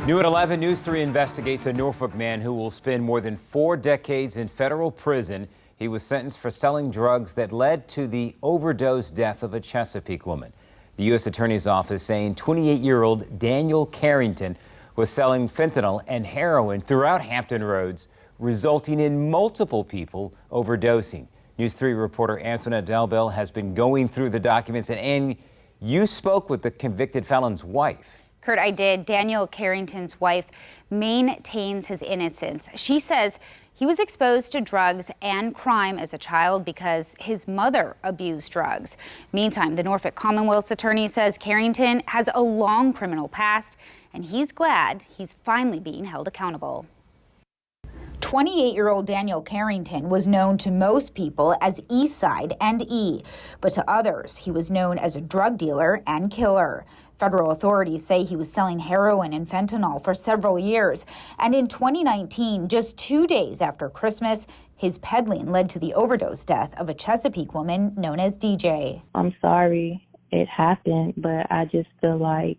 New at 11, News 3 investigates a Norfolk man who will spend more than 4 decades in federal prison. He was sentenced for selling drugs that led to the overdose death of a Chesapeake woman. The U.S. Attorney's Office saying 28-year-old Daniel Carrington was selling fentanyl and heroin throughout Hampton Roads, resulting in multiple people overdosing. News 3 reporter Antoinette Delbell has been going through the documents, and you spoke with the convicted felon's wife. Kurt, I did. Daniel Carrington's wife maintains his innocence. She says he was exposed to drugs and crime as a child because his mother abused drugs. Meantime, the Norfolk Commonwealth's attorney says Carrington has a long criminal past, and he's glad he's finally being held accountable. 28-year-old Daniel Carrington was known to most people as Eastside and E, but to others, he was known as a drug dealer and killer. Federal authorities say he was selling heroin and fentanyl for several years, and in 2019, just 2 days after Christmas, his peddling led to the overdose death of a Chesapeake woman known as DJ. I'm sorry it happened, but I just feel like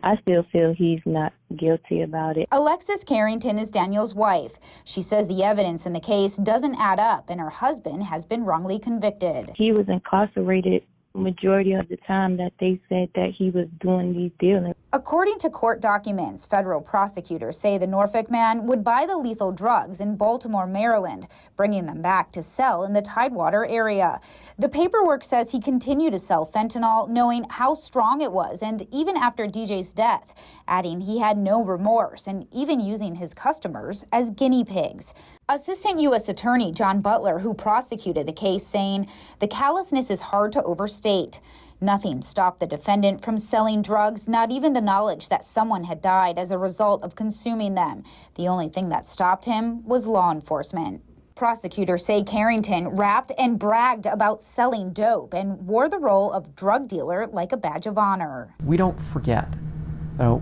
I still feel he's not guilty about it. Alexis Carrington is Daniel's wife. She says the evidence in the case doesn't add up and her husband has been wrongly convicted. He was incarcerated majority of the time that they said that he was doing these dealings. According to court documents, federal prosecutors say the Norfolk man would buy the lethal drugs in Baltimore, Maryland, bringing them back to sell in the Tidewater area. The paperwork says he continued to sell fentanyl, knowing how strong it was, and even after DJ's death, adding he had no remorse and even using his customers as guinea pigs. Assistant U.S. Attorney John Butler, who prosecuted the case, saying the callousness is hard to overstate. Nothing stopped the defendant from selling drugs, not even the knowledge that someone had died as a result of consuming them. The only thing that stopped him was law enforcement. Prosecutors say Carrington rapped and bragged about selling dope and wore the role of drug dealer like a badge of honor. We don't forget.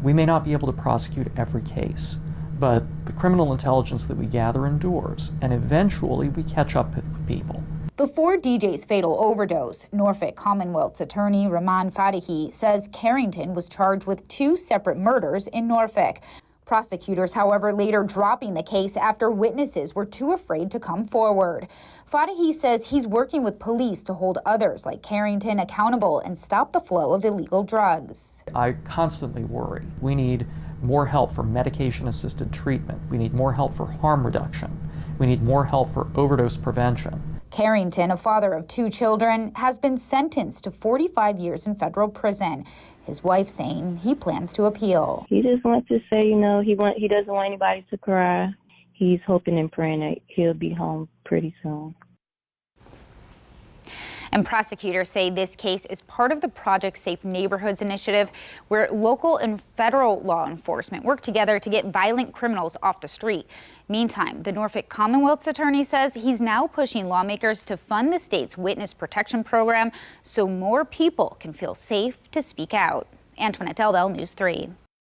We may not be able to prosecute every case, but the criminal intelligence that we gather endures, and eventually we catch up with people. Before DJ's fatal overdose, Norfolk Commonwealth's attorney Rahman Fadahi says Carrington was charged with 2 separate murders in Norfolk. Prosecutors, however, later dropping the case after witnesses were too afraid to come forward. Fadahi says he's working with police to hold others like Carrington accountable and stop the flow of illegal drugs. I constantly worry. We need more help for medication-assisted treatment. We need more help for harm reduction. We need more help for overdose prevention. Carrington, a father of 2 children, has been sentenced to 45 years in federal prison. His wife saying he plans to appeal. He just wants to say, he doesn't want anybody to cry. He's hoping and praying that he'll be home pretty soon. And prosecutors say this case is part of the Project Safe Neighborhoods initiative, where local and federal law enforcement work together to get violent criminals off the street. Meantime, the Norfolk Commonwealth's attorney says he's now pushing lawmakers to fund the state's witness protection program so more people can feel safe to speak out. Antoinette Delbell, News 3.